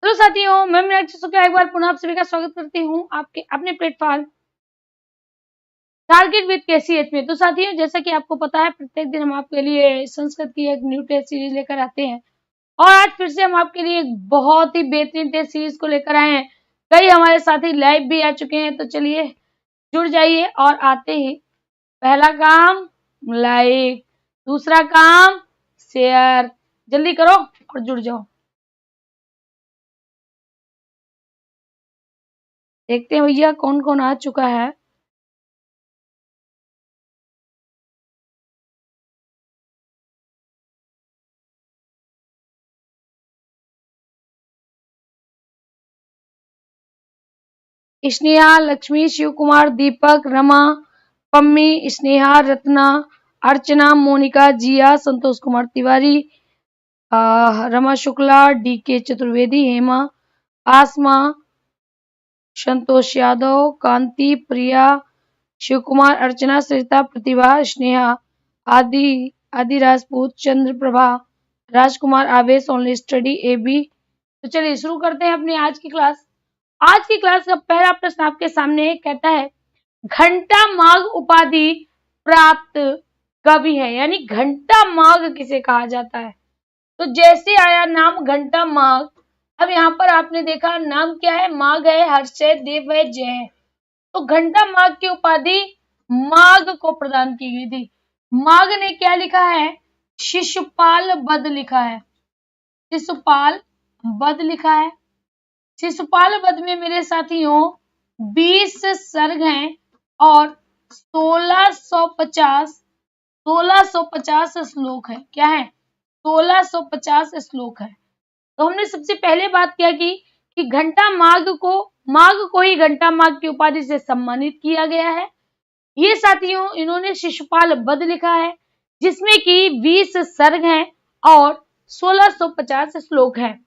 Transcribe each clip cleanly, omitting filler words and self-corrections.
तो साथियों, मैं मीनाक्षी शुक्ला एक बार पुनः आप सभी का स्वागत करती हूँ आपके अपने प्लेटफॉर्म टारगेट विद केसीएच में। तो साथियों, जैसा कि आपको पता है, प्रत्येक दिन हम आपके लिए संस्कृत की एक न्यू टेस्ट सीरीज लेकर आते हैं और आज फिर से हम आपके लिए एक बहुत ही बेहतरीन टेस्ट सीरीज को लेकर आए हैं। कई हमारे साथी लाइव भी आ चुके हैं, तो चलिए जुड़ जाइए। और आते ही पहला काम लाइक, दूसरा काम शेयर, जल्दी करो और जुड़ जाओ। देखते हैं भैया कौन कौन आ चुका है। स्नेहा, लक्ष्मी, शिव कुमार, दीपक, रमा, पम्मी, स्नेहा, रत्ना, अर्चना, मोनिका, जिया, संतोष कुमार तिवारी, रमा शुक्ला, डीके चतुर्वेदी, हेमा, आसमा, संतोष यादव, कांति, प्रिया, शिव कुमार, अर्चना, सरिता, प्रतिभा, स्नेहा, आदि राजपूत, चंद्र प्रभा, राजकुमार, आवेश, ओनली स्टडी, एबी। तो चलिए शुरू करते हैं अपनी आज की क्लास। आज की क्लास का पहला प्रश्न आपके सामने कहता है, घंटा माग उपाधि प्राप्त कवि है, यानी घंटा माग किसे कहा जाता है। तो जैसे आया नाम घंटा माग, अब यहाँ पर आपने देखा नाम क्या है, माग है, हर्ष है, देव है, जय है। तो घंटा माग की उपाधि माग को प्रदान की गई थी। माग ने क्या लिखा है, शिशुपाल बध लिखा है, शिशुपाल बध लिखा है। शिशुपाल वध में मेरे साथियों 20 सर्ग हैं और 1650 श्लोक है। क्या है, 1650 श्लोक है। तो हमने सबसे पहले बात क्या की कि घंटा माग को ही घंटा माग की उपाधि से सम्मानित किया गया है। ये साथियों इन्होंने शिशुपाल वध लिखा है जिसमें कि 20 सर्ग हैं और 1650 श्लोक हैं।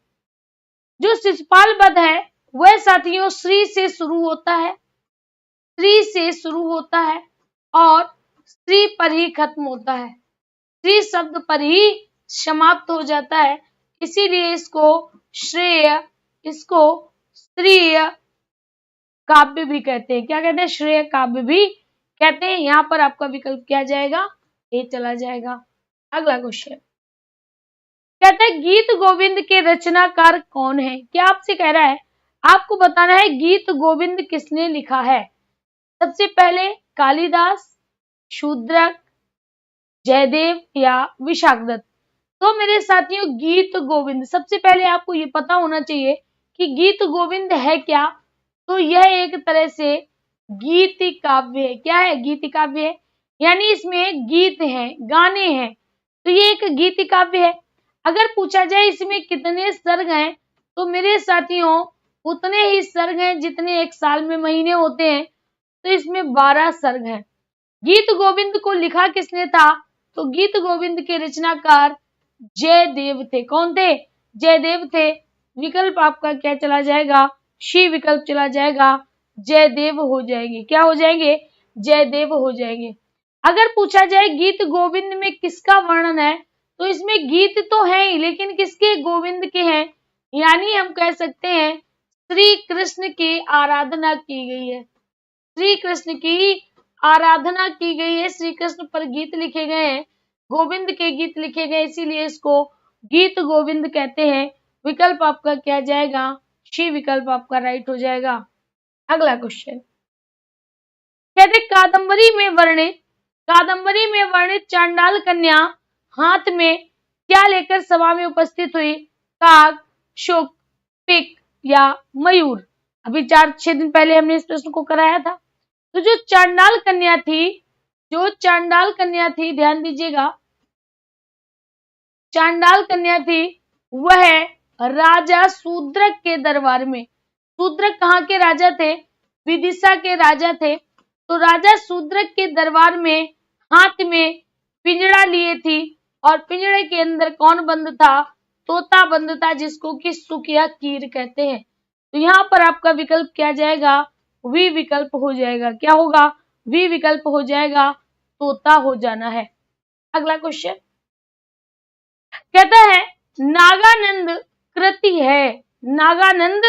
जो शिशुपाल वध है वह साथियों श्री से शुरू होता है, श्री से शुरू होता है और स्त्री पर ही खत्म होता है, स्त्री शब्द पर ही समाप्त हो जाता है। इसीलिए इसको श्रेय काव्य भी कहते हैं। क्या कहते हैं, श्रेय काव्य भी कहते हैं। यहाँ पर आपका विकल्प क्या जाएगा, ए चला जाएगा। अगला क्वेश्चन कहता है, गीत गोविंद के रचनाकार कौन है। क्या आपसे कह रहा है, आपको बताना है गीत गोविंद किसने लिखा है। सबसे पहले कालिदास, शूद्रक, जयदेव या विशाखदत्त। तो मेरे साथियों गीत गोविंद, सबसे पहले आपको ये पता होना चाहिए कि गीत गोविंद है क्या। तो यह एक तरह से गीति काव्य है। क्या है, गीति काव्य है, यानी इसमें गीत हैं, गाने हैं, तो ये एक गीति काव्य है। अगर पूछा जाए इसमें कितने सर्ग हैं, तो मेरे साथियों उतने ही सर्ग हैं जितने एक साल में महीने होते हैं। तो इसमें 12 सर्ग हैं। गीत गोविंद को लिखा किसने था, तो गीत गोविंद के रचनाकार जयदेव थे। कौन थे, जयदेव थे। विकल्प आपका क्या चला जाएगा, शी विकल्प चला जाएगा, जयदेव हो जाएंगे। क्या हो जाएंगे, जयदेव हो जाएंगे। अगर पूछा जाए गीत गोविंद में किसका वर्णन है, तो इसमें गीत तो है ही, लेकिन किसके, गोविंद के हैं। यानी हम कह सकते हैं श्री कृष्ण की आराधना की गई है, श्री कृष्ण की आराधना की गई है। श्री कृष्ण पर गीत लिखे गए हैं, गोविंद के गीत लिखे गए, इसीलिए इसको गीत गोविंद कहते हैं। विकल्प आपका क्या जाएगा, शी विकल्प आपका राइट हो जाएगा। अगला क्वेश्चन कहते कादम्बरी में वर्णित चांडाल कन्या हाथ में क्या लेकर सभा में उपस्थित हुई, काग, शुक, पिक या मयूर। अभी 4-6 दिन पहले हमने इस प्रश्न को कराया था। तो जो चांडाल कन्या थी ध्यान दीजिएगा, चांडाल कन्या थी वह राजा शूद्रक के दरबार में, शूद्रक कहाँ के राजा थे, विदिशा के राजा थे। तो राजा शूद्रक के दरबार में हाथ में पिंजड़ा लिए थी और पिंजड़े के अंदर कौन बंद था, तोता बंद था, जिसको कि सुक या कीर कहते हैं। तो यहाँ पर आपका विकल्प क्या जाएगा, वी विकल्प हो जाएगा। क्या होगा, वी विकल्प हो जाएगा, तोता हो जाना है। अगला क्वेश्चन कहता है, नागानंद कृति है नागानंद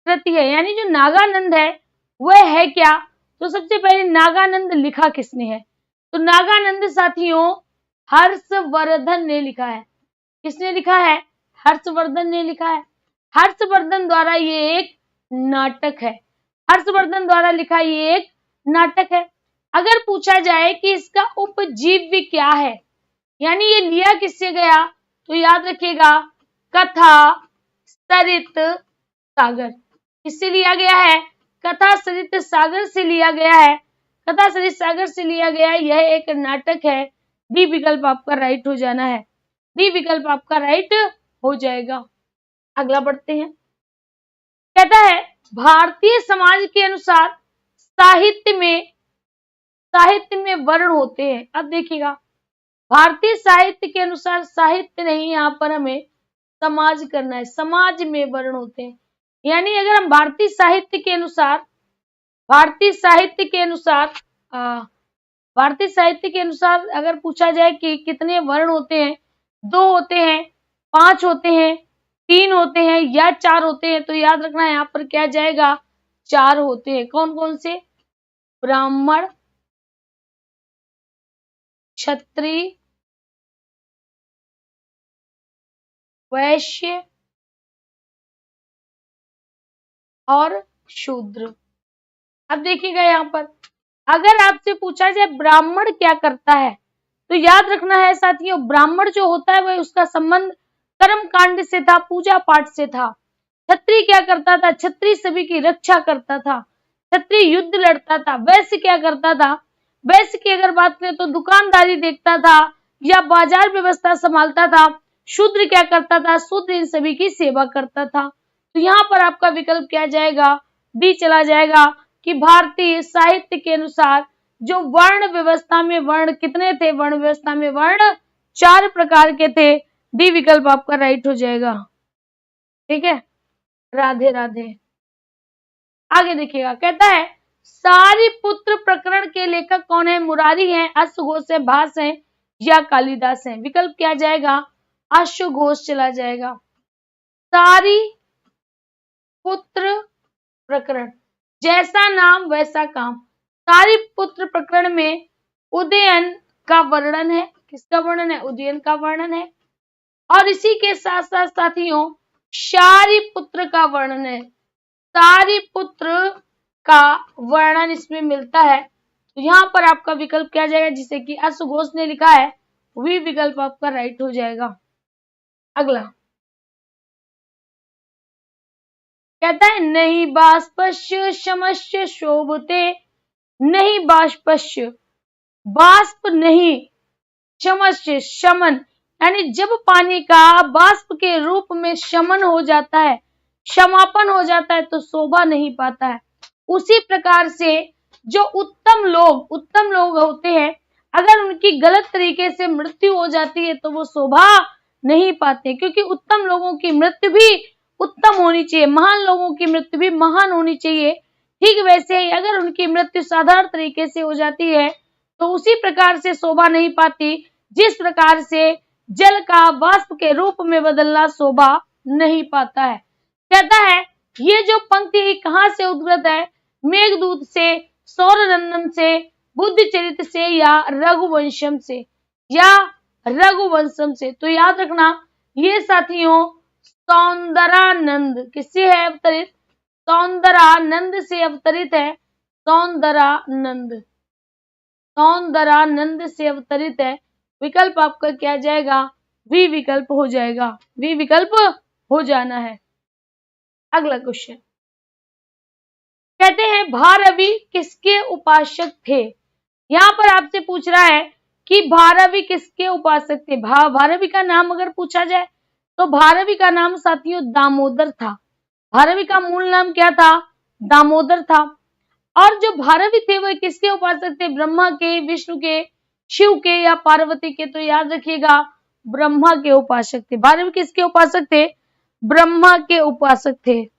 कृति है, यानी जो नागानंद है वह है क्या? तो सबसे पहले नागानंद लिखा किसने है? तो नागानंद साथियों हर्षवर्धन ने लिखा है। किसने लिखा है? हर्षवर्धन ने लिखा है। हर्षवर्धन द्वारा ये एक नाटक है। हर्षवर्धन द्वारा लिखा ये एक नाटक है। अगर पूछा जाए कि इसका उपजीव्य क्या है, यानी ये लिया किससे गया, तो याद रखिएगा कथा सरित सागर। किससे लिया गया है? कथा सरित सागर से लिया गया है। कथा सरित सागर से लिया गया है। यह एक नाटक है। डी विकल्प आपका राइट हो जाना है। डी विकल्प आपका राइट हो जाएगा। अगला बढ़ते हैं। कहता है भारतीय समाज के अनुसार साहित्य में वर्ण होते हैं। अब देखिएगा भारतीय साहित्य के अनुसार साहित्य नहीं, यहाँ पर हमें समाज करना है। समाज में वर्ण होते हैं, यानी अगर हम भारतीय साहित्य के अनुसार अगर पूछा जाए कि कितने वर्ण होते हैं, 2 होते हैं, 5 होते हैं, 3 होते हैं या 4 होते हैं, तो याद रखना यहाँ पर क्या जाएगा? 4 होते हैं। कौन कौन से? ब्राह्मण, क्षत्रिय, वैश्य और शूद्र। अब देखिएगा यहाँ पर अगर आपसे पूछा जाए ब्राह्मण क्या करता है, तो याद रखना है साथियों ब्राह्मण जो होता है वह उसका संबंध कर्म कांड से था, पूजा पाठ से था। क्षत्रिय क्या करता था? क्षत्रिय सभी की रक्षा करता था, क्षत्रिय युद्ध लड़ता था। वैश्य क्या करता था? वैश्य की अगर बात करें तो दुकानदारी देखता था या बाजार व्यवस्था संभालता था। शूद्र क्या करता था? शूद्र इन सभी की सेवा करता था। तो यहाँ पर आपका विकल्प क्या जाएगा? डी चला जाएगा कि भारतीय साहित्य के अनुसार जो वर्ण व्यवस्था में वर्ण कितने थे? वर्ण व्यवस्था में वर्ण 4 प्रकार के थे। डी विकल्प आपका राइट हो जाएगा। ठीक है, राधे राधे। आगे देखिएगा, कहता है सारिपुत्र प्रकरण के लेखक कौन है? मुरारी हैं, अश्वघोष है, भास है या कालिदास है? विकल्प क्या जाएगा? अश्वघोष चला जाएगा। सारिपुत्र प्रकरण, जैसा नाम वैसा काम। सारिपुत्र प्रकरण में उदयन का वर्णन है। किसका वर्णन है? उदयन का वर्णन है। और इसी के साथ साथ साथियों शारिपुत्र का वर्णन है। सारिपुत्र का वर्णन इसमें मिलता है। तो यहाँ पर आपका विकल्प क्या जाएगा? जिसे कि अश्वघोष ने लिखा है, वही विकल्प आपका राइट हो जाएगा। अगला कहता है नहीं बाष्पस्य शमस्य शोभते, नहीं बाष्पस्य, बाष्प नहीं, शमस्य शमन, यानी जब पानी का बाष्प के रूप में शमन हो जाता है, क्षमापन हो जाता है, तो शोभा नहीं पाता है। उसी प्रकार से जो उत्तम लोग होते हैं, अगर उनकी गलत तरीके से मृत्यु हो जाती है तो वो शोभा नहीं पाते, क्योंकि उत्तम लोगों की मृत्यु भी उत्तम होनी चाहिए, महान लोगों की मृत्यु भी महान होनी चाहिए। ठीक वैसे ही अगर उनकी मृत्यु साधारण तरीके से हो जाती है तो उसी प्रकार से शोभा नहीं पाती, जिस प्रकार से जल का वाष्प के रूप में बदलना शोभा नहीं पाता है। कहता है ये जो पंक्ति कहाँ से उद्गत है? मेघदूत से, सौरनंदन से, बुद्धचरित से या रघुवंशम से, या रघुवंशम से। तो याद रखना ये साथियों सौंदरानंद किससे है अवतरित? सौंदरानंद से अवतरित है। सौंदरानंद से अवतरित है। विकल्प आपका क्या जाएगा? वी विकल्प हो जाएगा। वी विकल्प हो जाना है। अगला क्वेश्चन कहते हैं भारवी किसके उपासक थे? यहाँ पर आपसे पूछ रहा है कि भारवी किसके उपासक थे। भारवी का नाम अगर पूछा जाए तो भारवी का नाम साथियों दामोदर था। भारवी का मूल नाम क्या था? दामोदर था। और जो भारवी थे वह किसके उपासक थे? ब्रह्मा के, विष्णु के, शिव के या पार्वती के? तो याद रखिएगा ब्रह्मा के उपासक थे। भारवी किसके उपासक थे? ब्रह्मा के उपासक थे।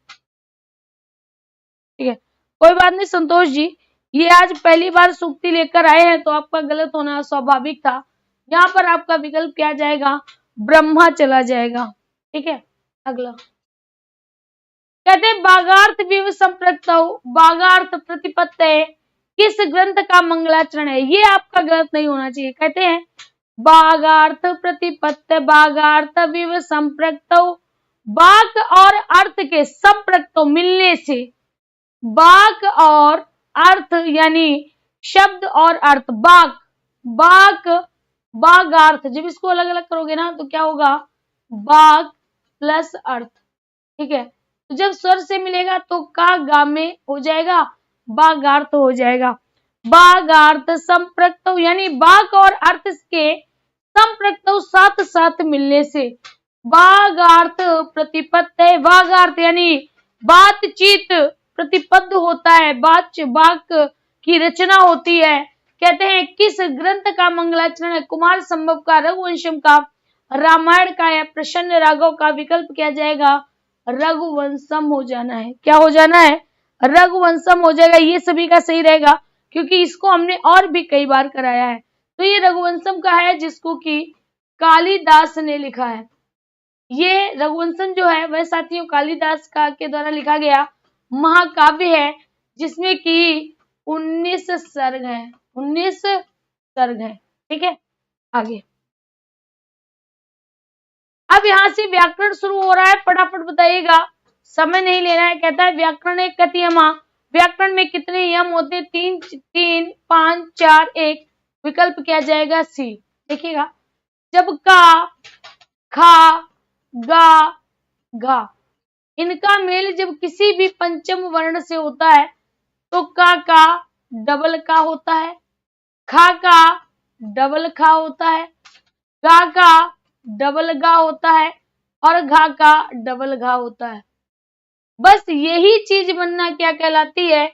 ठीक है, कोई बात नहीं संतोष जी, ये आज पहली बार सूक्ति लेकर आए हैं तो आपका गलत होना स्वाभाविक था। यहाँ पर आपका विकल्प क्या जाएगा? ब्रह्मा चला जाएगा। ठीक है, अगला कहते हैं बागार्थ विव संप्रक्तौ, बागार्थ प्रतिपत्तये किस ग्रंथ का मंगलाचरण है? ये आपका गलत नहीं होना चाहिए। कहते हैं बागार्थ प्रतिपत्त, बागार्थ विव संप्रक्तौ, बाक और अर्थ के संप्रक्तौ मिलने से, बाक और अर्थ यानी शब्द और अर्थ, बाक बाक बागार्थ, जब इसको अलग अलग करोगे ना तो क्या होगा? बाक प्लस अर्थ, ठीक है। तो जब स्वर से मिलेगा तो का गा में हो जाएगा, बागार्थ हो जाएगा। बागार्थ संप्रक्तौ यानी बाक और अर्थ के संप्रक्तौ साथ साथ मिलने से, बागार्थ प्रतिपत्त, बागार्थ यानी बातचीत प्रतिपद्ध होता है, बाक की रचना होती है। कहते हैं किस ग्रंथ का मंगलाचरण है? कुमार संभव का, रघुवंशम का, रामायण का या प्रसन्न राघव का? विकल्प क्या जाएगा? रघुवंशम हो जाना है। क्या हो जाना है? रघुवंशम हो जाएगा। ये सभी का सही रहेगा क्योंकि इसको हमने और भी कई बार कराया है। तो ये रघुवंशम का है जिसको कि कालिदास ने लिखा है। ये रघुवंशम जो है वह साथियों कालिदास का के द्वारा लिखा गया महाकाव्य है जिसमें कि 19 सर्ग है, 19 सर्ग है, ठीक है। आगे अब यहां से व्याकरण शुरू हो रहा है, फटाफट बताइएगा, समय नहीं लेना है। कहता है व्याकरण एक कतियमा, व्याकरण में कितने यम होते? 3 3 5 4 1। विकल्प क्या जाएगा? सी। देखिएगा, जब का, खा, गा, घा इनका मेल जब किसी भी पंचम वर्ण से होता है तो का डबल का होता है, खा का डबल खा होता है, का डबल गा होता है और घा का डबल घा होता है। बस यही चीज बनना क्या कहलाती है?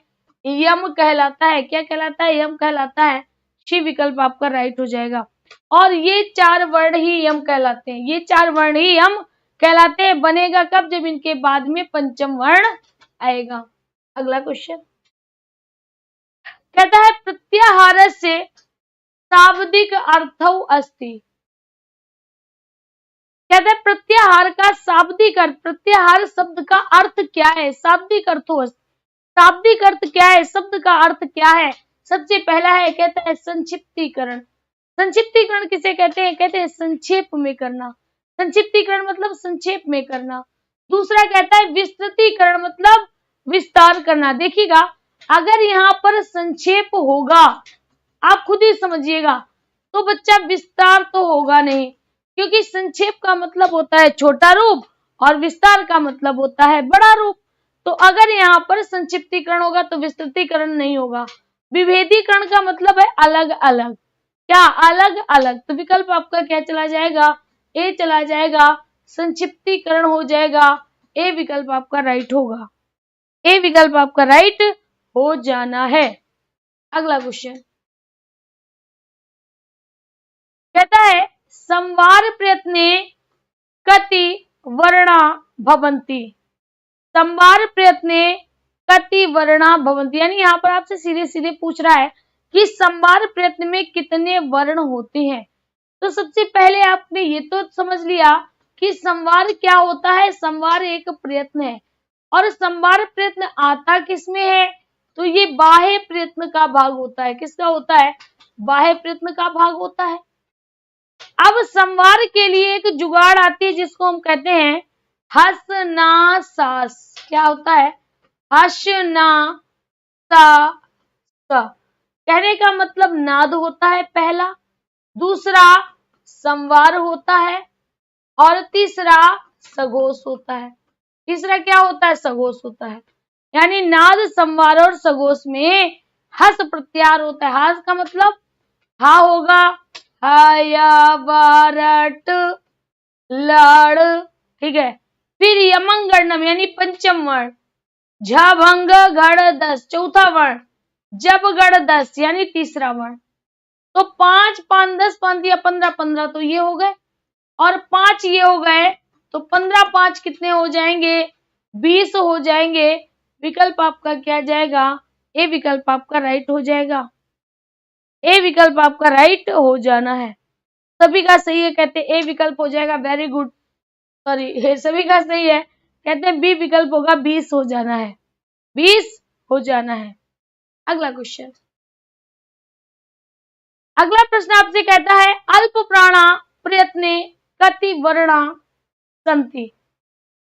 यम कहलाता है। क्या कहलाता है? यम कहलाता है। सी विकल्प आपका राइट हो जाएगा। और ये 4 वर्ण ही यम कहलाते हैं, ये 4 वर्ण ही यम कहलाते हैं। बनेगा कब? जब इनके बाद में पंचम वर्ण आएगा। अगला क्वेश्चन कहता है प्रत्याहार से शाब्दिक अर्थौ अस्ति। कहता है प्रत्याहार का शाब्दिक अर्थ, प्रत्याहार शब्द का अर्थ क्या है? शाब्दिक अर्थो, शाब्दिक अर्थ क्या है? शब्द का अर्थ क्या है? सबसे पहला है, कहता है संक्षिप्तीकरण। संक्षिप्तीकरण किसे कहते हैं? कहते हैं संक्षेप में करना। संक्षिप्तीकरण मतलब संक्षेप में करना। दूसरा कहता है विस्तृतीकरण मतलब विस्तार करना। देखिएगा, अगर यहाँ पर संक्षेप होगा, आप खुद ही समझिएगा, तो बच्चा विस्तार तो होगा नहीं, क्योंकि संक्षेप का मतलब होता है छोटा रूप और विस्तार का मतलब होता है बड़ा रूप। तो अगर यहाँ पर संक्षिप्तीकरण होगा तो विस्तृतीकरण नहीं होगा। विभेदीकरण का मतलब है अलग अलग। क्या? अलग अलग। तो विकल्प आपका क्या चला जाएगा? ए चला जाएगा, संक्षिप्तीकरण हो जाएगा। ए विकल्प आपका राइट होगा, ए विकल्प आपका राइट हो जाना है। अगला क्वेश्चन कहता है संवार प्रयत्ने कति वर्णा भवन्ति। संवार प्रयत्ने कति वर्णा भवन्ति, यानी यहाँ पर आपसे सीधे सीधे पूछ रहा है कि संवार प्रयत्न में कितने वर्ण होते हैं। तो सबसे पहले आपने ये तो समझ लिया कि संवार क्या होता है। संवार एक प्रयत्न है और संवार प्रयत्न आता किसमें है? तो ये बाह्य प्रयत्न का भाग होता है। किसका होता है? बाह्य प्रयत्न का भाग होता है। अब संवार के लिए एक जुगाड़ आती है जिसको हम कहते हैं हस ना सास। क्या होता है? हस ना सा सा। कहने का मतलब नाद होता है पहला, दूसरा संवार होता है और तीसरा सघोष होता है। तीसरा क्या होता है? सघोष होता है। यानी नाद, संवार और सघोष में हस प्रत्याहार होता है। हस का मतलब हा होगा, हया बारट लड़, ठीक है। फिर यमंगर्णम यानी पंचम वर्ण, झभंग घड़ 10 चौथा वर्ण, जब गढ़ 10 यानी तीसरा वर्ण। तो 5 5 10 5 दिया 15 15, तो ये हो गए और 5 ये हो गए, तो 15 5 कितने हो जाएंगे? 20 हो जाएंगे। विकल्प आपका क्या जाएगा? ए विकल्प आपका राइट हो जाएगा। ए विकल्प आपका राइट हो जाना है। सभी का सही है, कहते ए विकल्प हो जाएगा। वेरी गुड, सॉरी, सभी का सही है। कहते हैं बी विकल्प होगा 20 हो जाना है, 20 हो जाना है। अगला क्वेश्चन, अगला प्रश्न आपसे कहता है अल्प प्राणा प्रयत्ने कति वर्णा संति।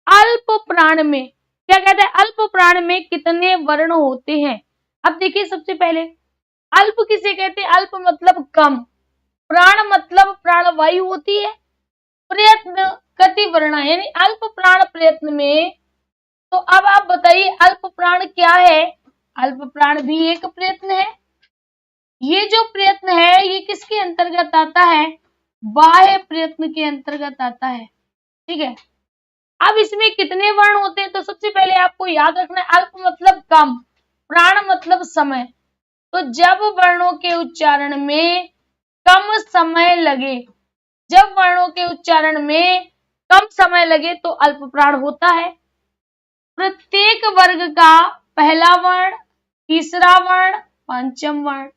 अल्प प्राण में क्या कहते हैं, अल्प प्राण में कितने वर्ण होते हैं। अब देखिए सबसे पहले अल्प किसे कहते हैं, अल्प मतलब कम, प्राण मतलब प्राणवायु होती है, प्रयत्न कति वर्णा यानी अल्प प्राण प्रयत्न में। तो अब आप बताइए अल्प प्राण क्या है, अल्प प्राण भी एक प्रयत्न है। ये जो प्रयत्न है ये किसके अंतर्गत आता है, बाह्य प्रयत्न के अंतर्गत आता है, ठीक है। अब इसमें कितने वर्ण होते हैं, तो सबसे पहले आपको याद रखना है अल्प मतलब कम, प्राण मतलब समय। तो जब वर्णों के उच्चारण में कम समय लगे, जब वर्णों के उच्चारण में कम समय लगे तो अल्प प्राण होता है। प्रत्येक वर्ग का पहला वर्ण, तीसरा वर्ण, पंचम वर्ण।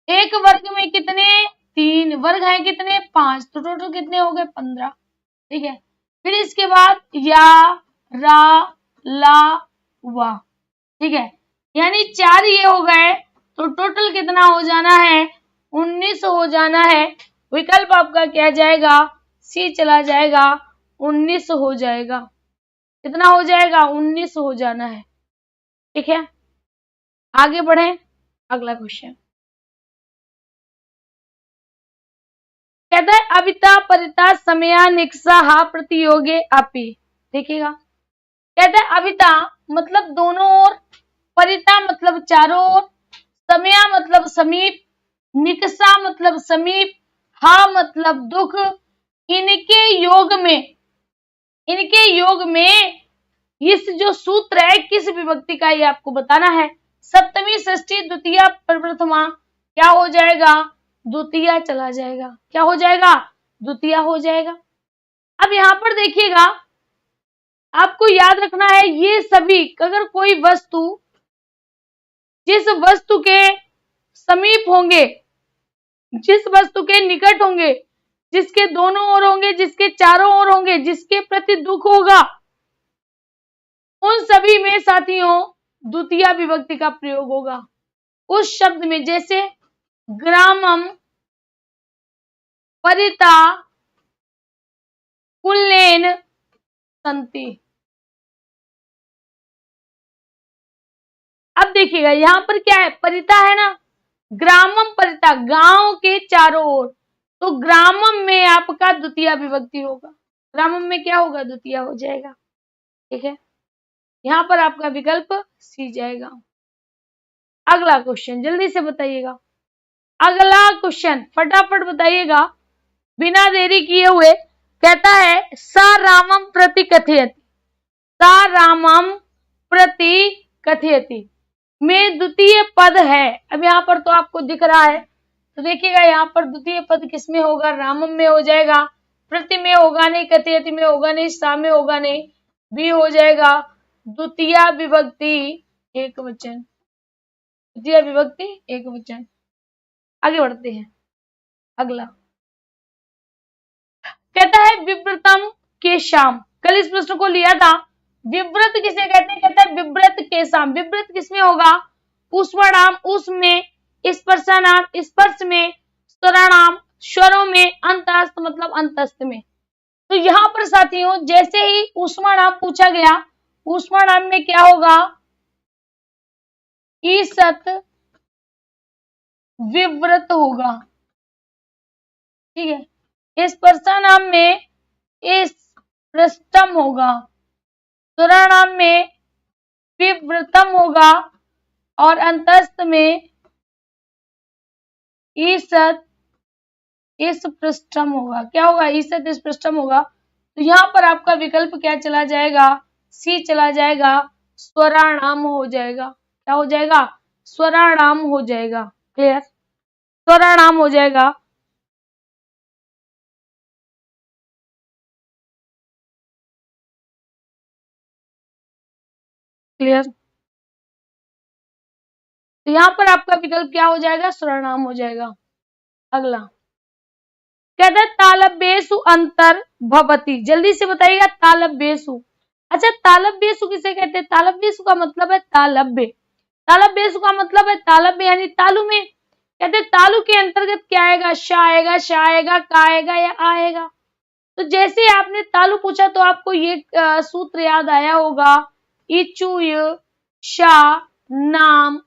एक वर्ग में कितने, 3 वर्ग हैं, कितने 5, तो टोटल कितने हो गए 15, ठीक है। फिर इसके बाद या, रा, ला, वा, ठीक है, यानी 4 ये हो गए, तो टोटल कितना हो जाना है 19 हो जाना है। विकल्प आपका क्या जाएगा, सी चला जाएगा, 19 हो जाएगा। कितना हो जाएगा 19 हो जाना है, ठीक है। आगे बढ़े, अगला क्वेश्चन कहता है अविता परिता समया निक्सा प्रतियोगे अपि। देखिएगा, कहता है अविता मतलब दोनों ओर, परिता मतलब चारों ओर, समया मतलब समीप, निकसा मतलब समीप, हा मतलब दुख। इनके योग में, इनके योग में इस जो सूत्र है किस विभक्ति का ये आपको बताना है। सप्तमी षष्ठी द्वितीया प्रथमा क्या हो जाएगा, द्वितीया चला जाएगा, क्या हो जाएगा द्वितीया हो जाएगा। अब यहां पर देखिएगा आपको याद रखना है ये सभी, अगर कोई वस्तु जिस वस्तु के समीप होंगे, जिस वस्तु के निकट होंगे, जिसके दोनों ओर होंगे, जिसके चारों ओर होंगे, जिसके प्रति दुख होगा, उन सभी में साथियों द्वितीया विभक्ति का प्रयोग होगा उस शब्द में। जैसे ग्रामम, परिता, कुल्लेन संति। अब देखिएगा यहां पर क्या है, परिता है ना, ग्रामम परिता गांव के चारों ओर, तो ग्रामम में आपका द्वितीया विभक्ति होगा, ग्रामम में क्या होगा द्वितीया हो जाएगा, ठीक है। यहां पर आपका विकल्प सी जाएगा। अगला क्वेश्चन जल्दी से बताइएगा, अगला क्वेश्चन फटाफट बताइएगा बिना देरी किए हुए। कहता है सा रामम प्रति कथयति, सा रामम प्रति कथयति में द्वितीय पद है। अब यहाँ पर तो आपको दिख रहा है, तो देखिएगा यहाँ पर द्वितीय पद किसमें होगा, रामम में हो जाएगा, प्रति में होगा नहीं, कथयति में होगा नहीं, सा में होगा नहीं, बी हो जाएगा द्वितीया विभक्ति एक वचन, द्वितीय विभक्ति एक वचन। आगे बढ़ते हैं, अगला कहता है विव्रतम के शाम। कल इस प्रश्न को लिया था, विव्रत किसे कहते हैं, कहता है विव्रत के शाम। विव्रत किसमें होगा, उष्माणाम उसमें, स्पर्शानाम स्पर्श में, स्वराणाम स्वरों में, अंतस्थ मतलब अंतस्थ में। तो यहाँ पर साथियों जैसे ही उष्माणाम पूछा गया, उष्माणाम में क्या होगा, ईसत विव्रत होगा, ठीक है। स्पर्शानाम में इस पृष्ठम होगा, स्वराणाम में विव्रतम होगा, और अंतस्थ में ईसत इस पृष्ठम होगा। क्या होगा, ईसत इस पृष्ठम होगा। तो यहाँ पर आपका विकल्प क्या चला जाएगा, सी चला जाएगा, स्वराणाम हो जाएगा। क्या हो जाएगा, स्वराणाम हो जाएगा। क्लियर, स्वराणाम हो जाएगा। क्लियर, तो यहाँ पर आपका विकल्प क्या हो जाएगा, स्वराणाम हो जाएगा। अगला कहता है तालब्येषु अंतर भवति। जल्दी से बताइएगा तालब्येषु, अच्छा, तालव्यसु किसे कहते हैं? तालव्यसु का मतलब है तालव्य। तालव्यसु का मतलब है तालव्य यानी तालु में। कहते हैं तालु के अंतर्गत क्या आएगा? श आएगा, श आएगा, का आएगा या आएगा। तो जैसे आपने तालु पूछा तो आपको ये सूत्र याद आया होगा, इचुय शा नाम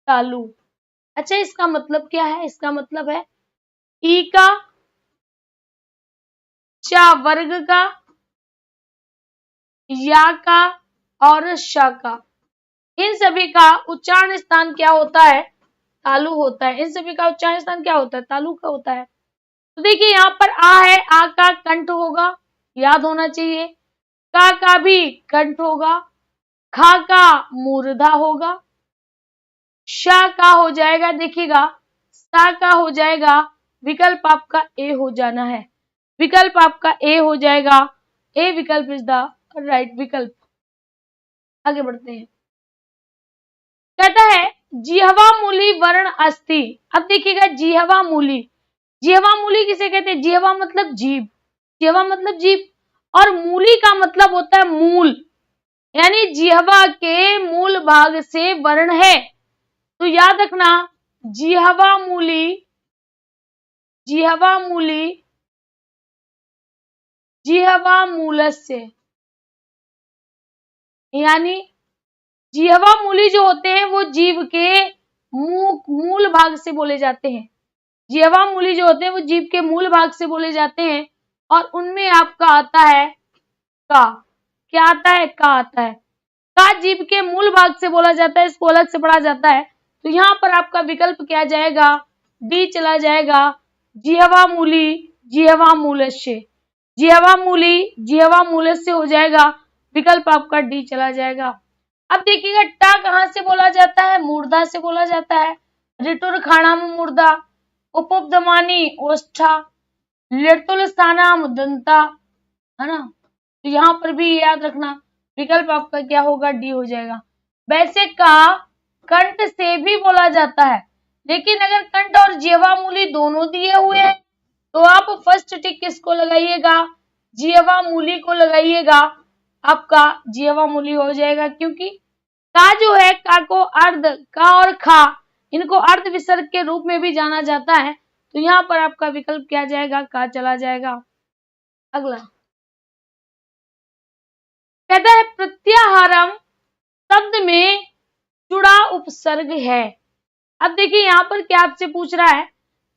तालु। अच्छा, इसका मतलब क्या है? इसका मतलब है ई का, चा वर्ग का, या का और श का, इन सभी का उच्चारण स्थान क्या होता है? तालु होता है। इन सभी का उच्चारण स्थान क्या होता है? तालु का होता है। तो देखिए यहाँ पर आ है, आ का कंठ होगा, याद होना चाहिए। का भी कंठ होगा, खा का मूर्धा होगा, शा का हो जाएगा, देखिएगा सा का हो जाएगा, विकल्प आपका ए हो जाना है। विकल्प आपका ए हो जाएगा। ए विकल्प इज द राइट विकल्प। आगे बढ़ते हैं। कहता है जिह्वा मूली वर्ण अस्ति। अब देखिएगा जिह्वा मूली, जिह्वा मूली किसे कहते हैं? जिह्वा मतलब जीभ, जिह्वा मतलब जीभ, और मूली का मतलब होता है मूल, यानी जिह्वा के मूल भाग से वर्ण है। तो याद रखना जिह्वा मूली, जिह्वा मूली, जिह्वा मूलस्य, यानी जिह्वा मूली जो होते हैं वो जीभ के मूल भाग से बोले जाते हैं। जिह्वा मूली जो होते हैं वो जीभ के मूल भाग से बोले जाते हैं, और उनमें आपका आता है का। क्या आता है? का आता है। का जीभ के मूल भाग से बोला जाता है, इसको अलग से पढ़ा जाता है। तो यहाँ पर आपका विकल्प क्या जाएगा? डी चला जाएगा। जिह्वा मूली, जिह्वा मूलस्य, जिह्वा मूली, जिह्वा मूलस्य हो जाएगा। विकल्प आपका डी चला जाएगा। अब देखिएगा टा कहाँ से बोला जाता है? मूर्धा से बोला जाता है। ऋतुर खाणाम मूर्धा, उपपदमानी ओष्ठा, लृतुल स्थानाम दंता, है ना। तो यहाँ पर भी याद रखना विकल्प आपका क्या होगा? डी हो जाएगा। वैसे का कंठ से भी बोला जाता है, लेकिन अगर कंठ और जिह्वा मूली दोनों दिए हुए हैं तो आप फर्स्ट टिक किसको लगाइएगा? जिह्वा मूली को लगाइएगा। आपका जिह्वा मूली हो जाएगा, क्योंकि का जो है, का को अर्ध, का और खा इनको अर्ध विसर्ग के रूप में भी जाना जाता है। तो यहाँ पर आपका विकल्प क्या जाएगा? का चला जाएगा। अगला कहता है प्रत्याहारम शब्द में जुड़ा उपसर्ग है। अब देखिए यहाँ पर क्या आपसे पूछ रहा है,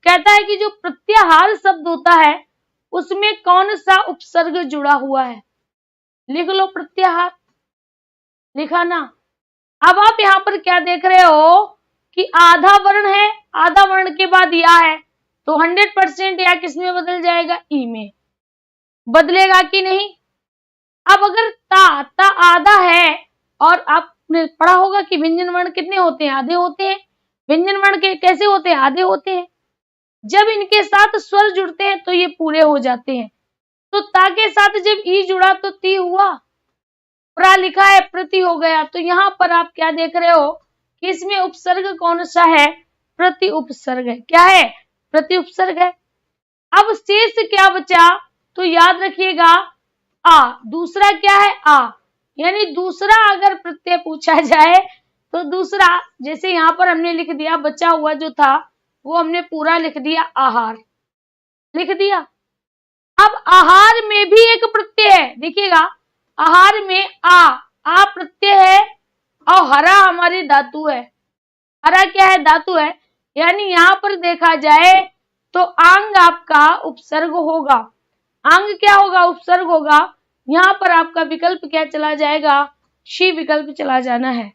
कहता है कि जो प्रत्याहार शब्द होता है उसमें कौन सा उपसर्ग जुड़ा हुआ है? लिख लो प्रत्याहार, लिखा ना। अब आप यहाँ पर क्या देख रहे हो कि आधा वर्ण है, आधा वर्ण के बाद या है, तो 100% या किस में बदल जाएगा? ई में बदलेगा कि नहीं? अब अगर ता आधा है, और आपने पढ़ा होगा कि व्यंजन वर्ण कितने होते हैं? आधे होते हैं। व्यंजन वर्ण के कैसे होते हैं? आधे होते हैं। जब इनके साथ स्वर जुड़ते हैं तो ये पूरे हो जाते हैं। तो ता के साथ जब ई जुड़ा तो ती हुआ, प्रा लिखा है प्रति हो गया। तो यहाँ पर आप क्या देख रहे हो कि इसमें उपसर्ग कौन सा है? प्रति उपसर्ग है। क्या है? प्रति उपसर्ग है। अब शेष क्या बचा? तो याद रखिएगा आ, दूसरा क्या है? आ, यानी दूसरा अगर प्रत्यय पूछा जाए तो दूसरा, जैसे यहाँ पर हमने लिख दिया, बचा हुआ जो था वो हमने पूरा लिख दिया, आहार लिख दिया। अब आहार में भी एक प्रत्यय है, देखिएगा आहार में आ प्रत्यय है, और हरा हमारी धातु है। हरा क्या है? धातु है। यानी यहाँ पर देखा जाए तो आंग आपका उपसर्ग होगा। आंग क्या होगा? उपसर्ग होगा। यहाँ पर आपका विकल्प क्या चला जाएगा? शी विकल्प चला जाना है।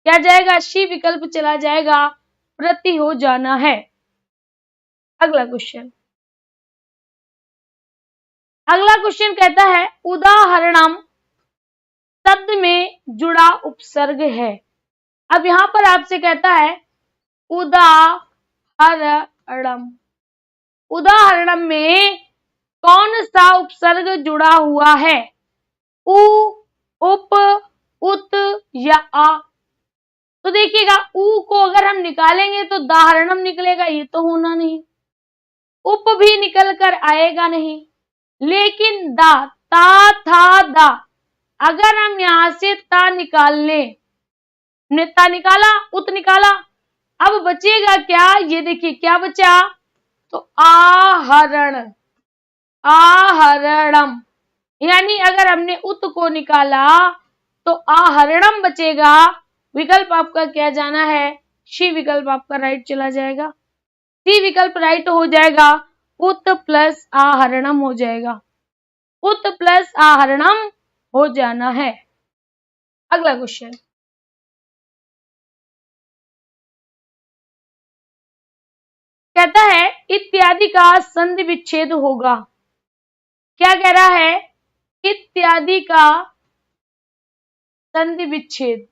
क्या जाएगा? शी विकल्प चला जाएगा, प्रति हो जाना है। अगला क्वेश्चन, अगला क्वेश्चन कहता है उदाहरणम शब्द में जुड़ा उपसर्ग है। अब यहाँ पर आपसे कहता है उदाहरणम, उदाहरणम में कौन सा उपसर्ग जुड़ा हुआ है? उ, उप, उत या आ? तो देखिएगा उ को अगर हम निकालेंगे तो दाहरणम निकलेगा, ये तो होना नहीं। उप भी निकल कर आएगा नहीं, लेकिन दा, ता था दा, अगर हम यहां से ता निकाल लें, हमने ता निकाला, उत निकाला, अब बचेगा क्या, ये देखिए क्या बचा, तो आहरण, आहरणम, यानी अगर हमने उत को निकाला तो आहरणम बचेगा। विकल्प आपका क्या जाना है, सी विकल्प आपका राइट चला जाएगा। सी विकल्प राइट हो जाएगा, उत प्लस आहरणम हो जाएगा, उत प्लस आहरणम हो जाना है। अगला क्वेश्चन, कहता है इत्यादि का संधि विच्छेद होगा। क्या कह रहा है, इत्यादि का संधि विच्छेद,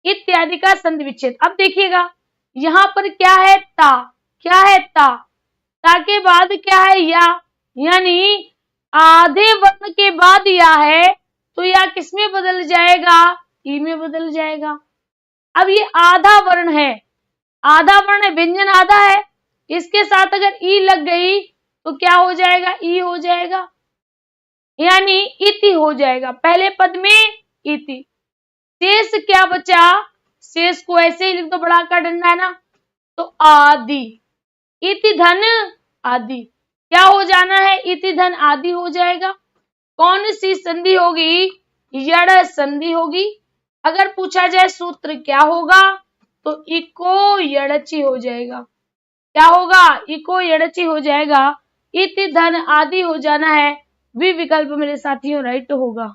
इत्यादि का संधि विच्छेद। अब देखिएगा यहां पर क्या है, ता, क्या है ता के बाद क्या है या, यानी आधे वर्ण के बाद या है तो या किस में बदल जाएगा, ई में बदल जाएगा। अब ये आधा वर्ण है, आधा वर्ण है, व्यंजन आधा है, इसके साथ अगर ई लग गई तो क्या हो जाएगा, ई हो जाएगा, यानी इति हो जाएगा, पहले पद में इति। शेष क्या बचा, शेष को ऐसे ही लिख दो, बढ़ाकर डंडा है ना, तो आदि, इति धन आदि, क्या हो जाना है, इति धन आदि हो जाएगा। कौन सी संधि होगी, यड़ संधि होगी। अगर पूछा जाए सूत्र क्या होगा, तो इको यड़ची हो जाएगा, क्या होगा, इको यड़ची हो जाएगा, इति धन आदि हो जाना है। वी विकल्प मेरे साथियों राइट होगा,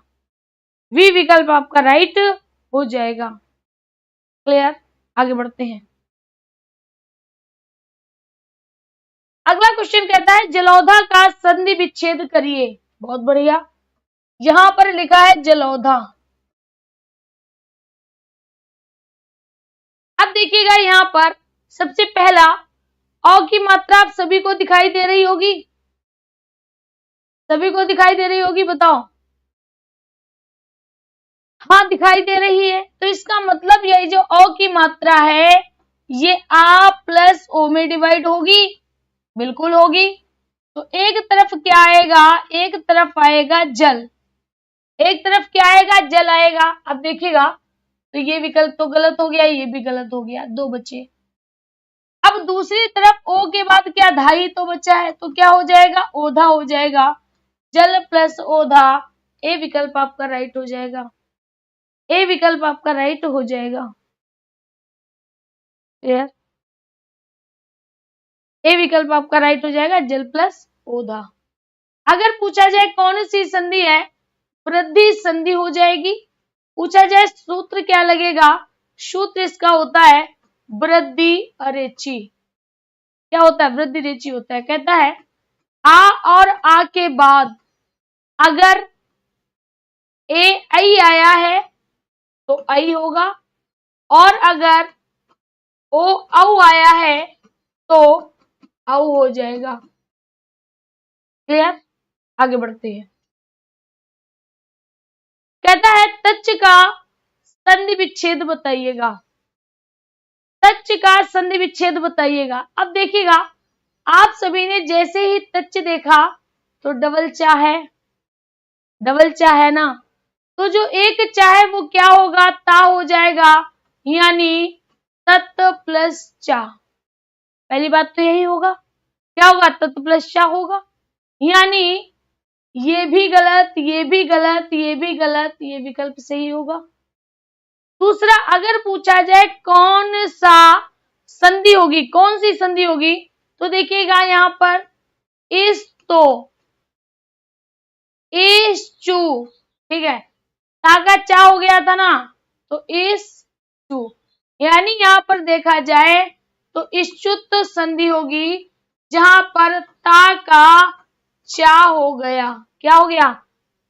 वी विकल्प आपका राइट हो जाएगा। क्लियर, आगे बढ़ते हैं। अगला क्वेश्चन कहता है जलौधा का संधि विच्छेद करिए। बहुत बढ़िया, यहां पर लिखा है जलौधा। अब देखिएगा यहां पर सबसे पहला औ की मात्रा आप सभी को दिखाई दे रही होगी, सभी को दिखाई दे रही होगी, बताओ। हाँ दिखाई दे रही है, तो इसका मतलब यही जो औ की मात्रा है ये आ प्लस ओ में डिवाइड होगी, बिल्कुल होगी। तो एक तरफ क्या आएगा, एक तरफ आएगा जल, एक तरफ क्या आएगा, जल आएगा। अब देखिएगा तो ये विकल्प तो गलत हो गया, ये भी गलत हो गया, दो बचे। अब दूसरी तरफ ओ के बाद क्या, धाई तो बचा है, तो क्या हो जाएगा, ओधा हो जाएगा, जल प्लस ओधा, ए विकल्प आपका राइट हो जाएगा, ए विकल्प आपका राइट हो जाएगा। क्लियर, ए विकल्प आपका राइट हो जाएगा, जल प्लस ओधा। अगर पूछा जाए कौन सी संधि है, वृद्धि संधि हो जाएगी। पूछा जाए सूत्र क्या लगेगा, सूत्र इसका होता है वृद्धि अरेची। क्या होता है, वृद्धि रेची होता है। कहता है आ और आ के बाद अगर ए आई आया है तो आई होगा, और अगर ओ औ आया है तो औ हो जाएगा। क्लियर, आगे बढ़ते हैं। कहता है तच्च का संधि विच्छेद बताइएगा, तच्च का संधि विच्छेद बताइएगा। अब देखिएगा आप सभी ने जैसे ही तच्च देखा तो डबल चा है, डबल चा है ना, तो जो एक चा है वो क्या होगा, ता हो जाएगा, यानी तत् प्लस चा। पहली बात तो यही होगा, क्या होगा, तत् प्लस चा होगा, यानी ये भी गलत, ये भी गलत, ये भी गलत, ये विकल्प सही होगा। दूसरा, अगर पूछा जाए कौन सा संधि होगी, कौन सी संधि होगी, तो देखिएगा यहां पर इस तो इस चू, ठीक है, ताका चा हो गया था ना, तो इस चू, यानी यहां पर देखा जाए तो इश्चुत संधि होगी, जहां पर ता का चा हो गया, क्या हो गया,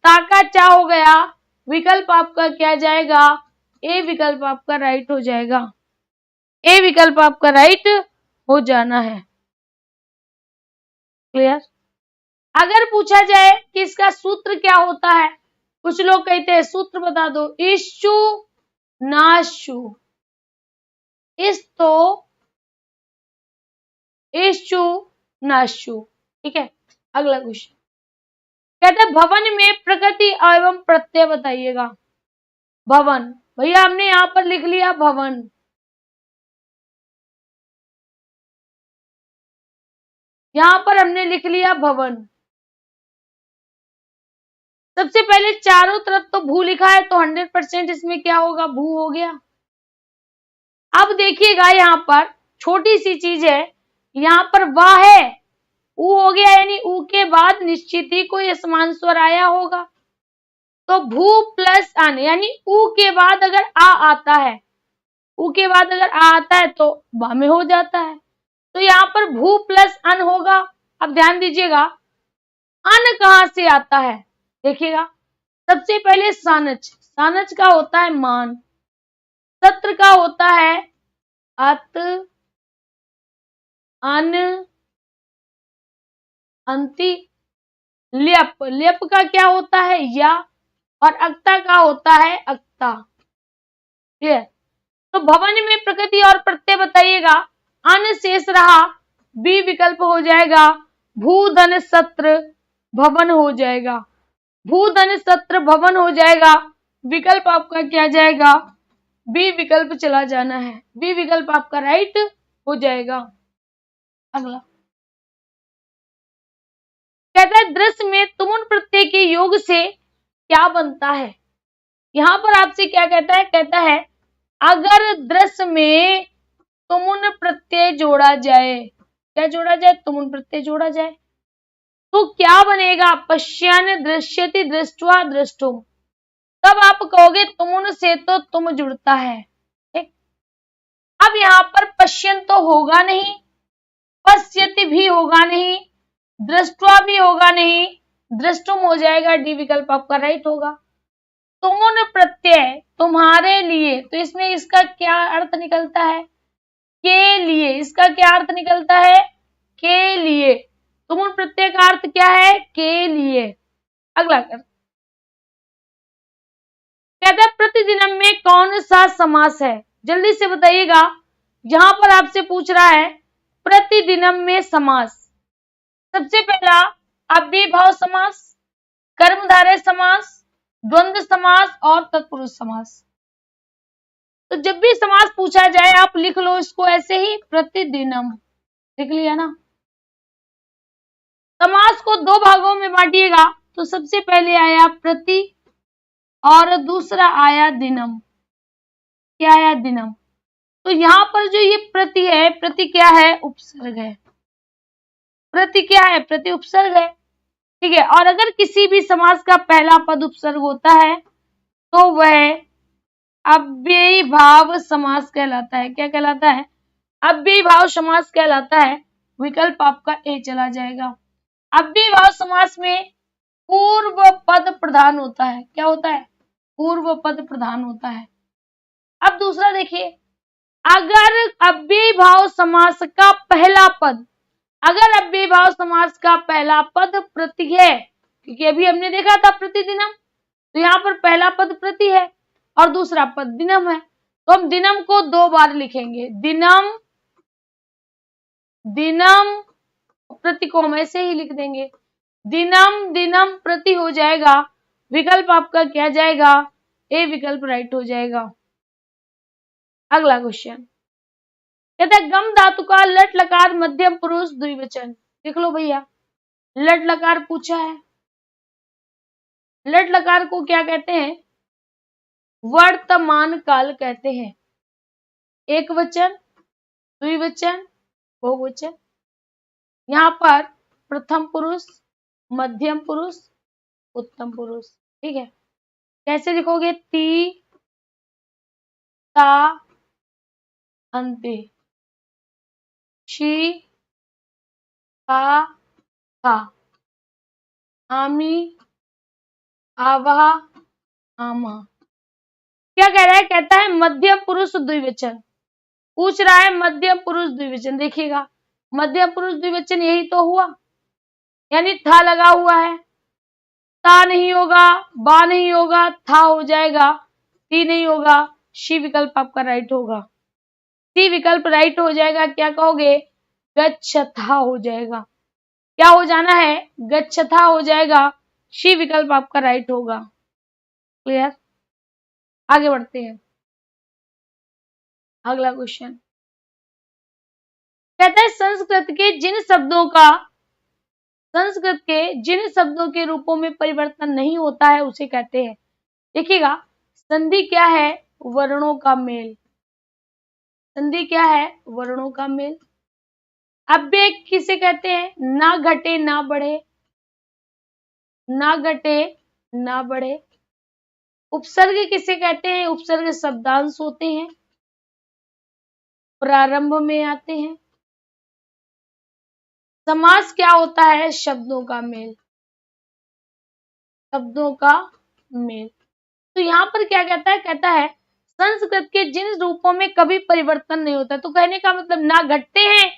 ता का चा हो गया। विकल्प आपका क्या जाएगा, ए विकल्प आपका राइट हो जाएगा, ए विकल्प आपका राइट हो जाना है। क्लियर, अगर पूछा जाए कि इसका सूत्र क्या होता है, कुछ लोग कहते हैं सूत्र बता दो, इश्चु नाशु, इस तो इश्चु नाशु, ठीक है। अगला क्वेश्चन, कहते हैं भवन में प्रकृति एवं प्रत्यय बताइएगा। भवन, भैया हमने यहां पर लिख लिया भवन, यहां पर हमने लिख लिया भवन। सबसे पहले चारों तरफ तो भू लिखा है तो 100% इसमें क्या होगा, भू हो गया। अब देखिएगा यहां पर छोटी सी चीज है, यहां पर वाह है, ऊ हो गया, यानी ऊ के बाद निश्चित ही कोई समान स्वर आया होगा। तो भू प्लस अन, यानी ऊ के बाद अगर आ आता है, ऊ के बाद अगर आ आता है तो वाह में हो जाता है। तो यहाँ पर भू प्लस अन होगा। अब ध्यान दीजिएगा अन कहां से आता है, देखिएगा सबसे पहले सानच, सानच का होता है मान, सत्र का होता है अत, अन, अंति, ल्यप, ल्यप का क्या होता है या, और अक्ता का होता है अक्ता। ठीक है, तो भवन में प्रकृति और प्रत्यय बताइएगा। अन शेष रहा, बी विकल्प हो जाएगा, भूधन सत्र भवन हो जाएगा, भूधन सत्र भवन हो जाएगा। विकल्प आपका क्या जाएगा, बी विकल्प चला जाना है, बी विकल्प आपका राइट हो जाएगा। अगला कहता है दृश्य में तुमुन प्रत्यय के योग से क्या बनता है। यहां पर आपसे क्या कहता है अगर दृश्य में तुमुन प्रत्यय जोड़ा जाए, क्या जोड़ा जाए, तुमुन प्रत्यय जोड़ा जाए तो क्या बनेगा, पश्यन, दृश्यति, दृष्टवा, दृष्टुम। तब आप कहोगे तुमुन से तो तुम जुड़ता है। ठीक, अब यहां पर पश्यन तो होगा नहीं, पश्यति भी होगा नहीं, दृष्टवा भी होगा नहीं, दृष्टुम हो जाएगा, डी विकल्प आपका राइट होगा। तुमुन प्रत्यय तुम्हारे लिए, तो इसमें इसका क्या अर्थ निकलता है, के लिए, इसका क्या अर्थ निकलता है, के लिए। तुमुन प्रत्यय का अर्थ क्या है, के लिए। अगला कर कहता है प्रतिदिनम में कौन सा समास है, जल्दी से बताइएगा। यहां पर आपसे पूछ रहा है प्रतिदिनम में समास, सबसे पहला अव्ययीभाव समास, कर्मधारय समास, द्वंद्व समास और तत्पुरुष समास। तो जब भी समास पूछा जाए आप लिख लो इसको ऐसे ही, प्रतिदिनम, लिख लिया ना। समास को दो भागों में बांटिएगा, तो सबसे पहले आया प्रति और दूसरा आया दिनम। क्या आया, दिनम। तो यहां पर जो ये प्रति है, प्रति क्या है, उपसर्ग है, प्रति क्या है, प्रति उपसर्ग है। ठीक है, और अगर किसी भी समास का पहला पद उपसर्ग होता है तो वह अव्ययीभाव समास कहलाता है। क्या कहलाता है, अव्ययीभाव समास कहलाता है। विकल्प आपका ए चला जाएगा। अव्ययीभाव समास में पूर्व पद प्रधान होता है। क्या होता है, पूर्व पद प्रधान होता है। अब दूसरा देखिए, अगर अव्ययीभाव समास का पहला पद, अगर अव्ययीभाव समास का पहला पद प्रति है, क्योंकि अभी हमने देखा था प्रतिदिनम, तो यहाँ पर पहला पद प्रति है और दूसरा पद दिनम है, तो हम दिनम को दो बार लिखेंगे, दिनम, दिनम, प्रति को हम ऐसे ही लिख देंगे, दिनम, दिनम प्रति हो जाएगा। विकल्प आपका क्या जाएगा, ए विकल्प राइट हो जाएगा। अगला क्वेश्चन कहता है गम धातु का लट लकार मध्यम पुरुष द्विवचन। देख लो भैया, लट लकार पूछा है, लट लकार को क्या कहते हैं, वर्तमान काल कहते हैं। एक वचन, द्विवचन, बहुवचन। यहाँ पर प्रथम पुरुष, मध्यम पुरुष, उत्तम पुरुष। ठीक है, कैसे लिखोगे, ती, ता, अंते, शी, का, था, आमी, आवा, आमा। क्या कह रहा है, कहता है मध्यम पुरुष द्विवचन, पूछ रहा है मध्यम पुरुष द्विवचन। देखिएगा मध्यम पुरुष द्विवचन यही तो हुआ, यानी था लगा हुआ है, ता नहीं होगा, बा नहीं होगा, था हो जाएगा, ती नहीं होगा, शी विकल्प आपका राइट होगा, सी विकल्प राइट हो जाएगा। क्या कहोगे, गच्छथा हो जाएगा। क्या हो जाना है, गच्छथा हो जाएगा। सी विकल्प आपका राइट होगा। क्लियर? आगे बढ़ते हैं। अगला क्वेश्चन कहता है संस्कृत के जिन शब्दों के रूपों में परिवर्तन नहीं होता है उसे कहते हैं। देखिएगा, संधि क्या है? वर्णों का मेल। संधि क्या है? वर्णों का मेल। अव्यय किसे कहते हैं? ना घटे ना बढ़े, ना घटे ना बढ़े। उपसर्ग किसे कहते हैं? उपसर्ग शब्दांश होते हैं, प्रारंभ में आते हैं। समास क्या होता है? शब्दों का मेल, शब्दों का मेल। तो यहाँ पर क्या कहता है? कहता है संस्कृत के जिन रूपों में कभी परिवर्तन नहीं होता। तो कहने का मतलब ना घटते हैं,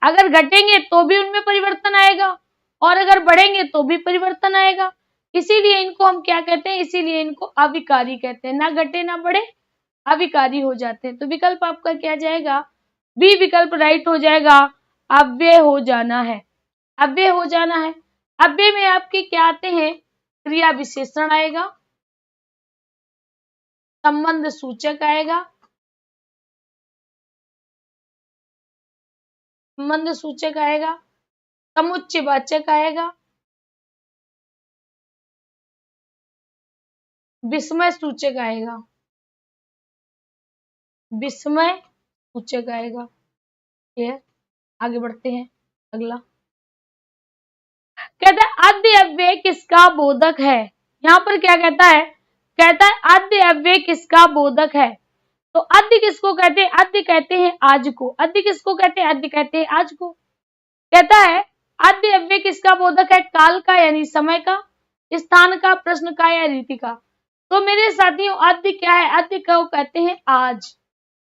अगर घटेंगे तो भी उनमें परिवर्तन आएगा, और अगर बढ़ेंगे तो भी परिवर्तन आएगा। इसीलिए इनको हम क्या कहते हैं? इसीलिए इनको अविकारी कहते हैं। ना घटे ना बढ़े, अविकारी हो जाते हैं। तो विकल्प आपका क्या जाएगा? बी विकल्प राइट हो जाएगा। अव्यय हो जाना है, अव्यय हो जाना है। अव्यय में आपके क्या आते हैं? क्रिया विशेषण आएगा, संबंध सूचक आएगा, संबंध सूचक आएगा, समुच्चय वाचक आएगा, विस्मय सूचक आएगा, विस्मय सूचक आएगा। क्लियर? आगे बढ़ते हैं। अगला कहता है आद्य अव्यय किसका बोधक है। यहाँ पर क्या कहता है? कहता है आद्य अव्यय किसका बोधक है। तो आद्य किसको कहते हैं? आद्य कहते हैं आज को। आद्य किसको कहते हैं? आद्य कहते हैं आज को। कहता है आद्य अव्यय किसका बोधक है? काल का यानी समय का, स्थान का, प्रश्न का या रीति का। तो मेरे साथियों आद्य क्या है? आद्य को कहते हैं आज।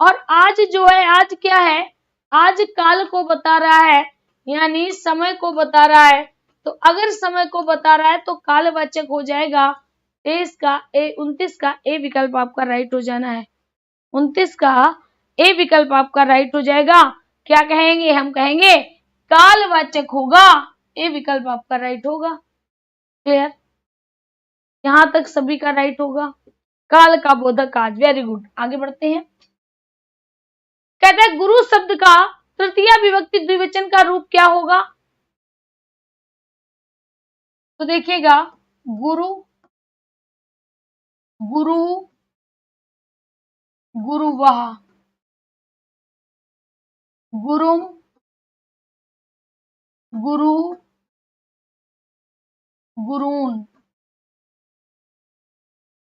और आज जो है, आज क्या है? आज काल को बता रहा है, यानी समय को बता रहा है। तो अगर समय को बता रहा है तो कालवाचक हो जाएगा 29 का ए विकल्प आपका राइट हो जाना है। 29 का ए विकल्प आपका राइट हो जाएगा। क्या कहेंगे? हम कहेंगे कालवाचक होगा। ए विकल्प आपका राइट होगा। क्लियर? यहां तक सभी का राइट होगा। काल का बोधक आज। Very good. आगे बढ़ते हैं। कहता है गुरु शब्द का तृतीया विभक्ति द्विवचन का रूप क्या होगा। तो देखिएगा, गुरु, गुरु, गुरुवः, गुरुम, गुरु, गुरून्,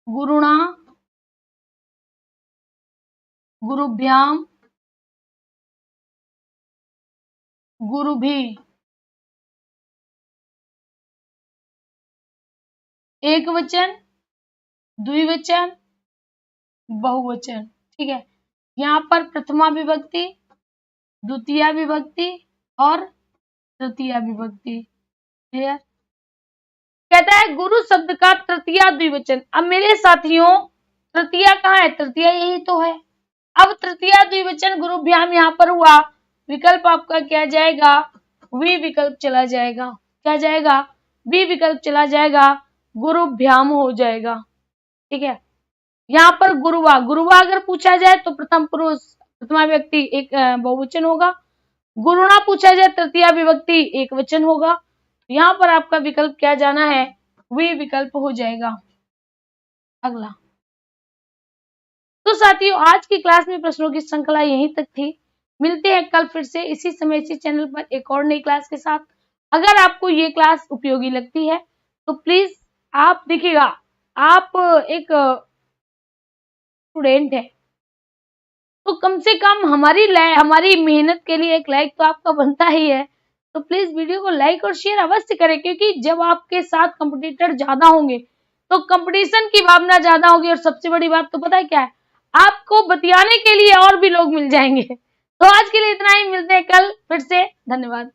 गुरुणा, गुरुभ्याम, गुरुभिः। एक वचन, द्विवचन, बहुवचन। ठीक है, यहाँ पर प्रथमा विभक्ति, द्वितीया विभक्ति और तृतीया विभक्ति। क्लियर? कहता है गुरु शब्द का तृतीया द्विवचन। अब मेरे साथियों तृतीया कहाँ है? तृतीया यही तो है। अब तृतीया द्विवचन गुरुभ्याम यहाँ पर हुआ। विकल्प आपका क्या जाएगा? वी विकल्प चला जाएगा। क्या जाएगा? वी विकल्प चला जाएगा, गुरुभ्याम हो जाएगा। ठीक है, यहाँ पर गुरुवा, गुरुवा अगर पूछा जाए तो प्रथम पुरुष प्रथमा व्यक्ति एक बहुवचन होगा। गुरुणा पूछा जाए तृतीया विभक्ति एक वचन होगा। यहाँ पर आपका विकल्प क्या जाना है? वी विकल्प हो जाएगा। अगला, तो साथियों आज की क्लास में प्रश्नों की श्रृंखला यहीं तक थी। मिलते हैं कल फिर से इसी समय इसी चैनल पर एक और नई क्लास के साथ। अगर आपको ये क्लास उपयोगी लगती है तो प्लीज आप देखिएगा, आप एक स्टूडेंट है तो कम से कम हमारी मेहनत के लिए एक लाइक तो आपका बनता ही है। तो प्लीज वीडियो को लाइक और शेयर अवश्य करें, क्योंकि जब आपके साथ कंपटीटर ज्यादा होंगे तो कंपटीशन की भावना ज्यादा होगी। और सबसे बड़ी बात तो पता है क्या है? आपको बतियाने के लिए और भी लोग मिल जाएंगे। तो आज के लिए इतना ही, मिलते हैं कल फिर से। धन्यवाद।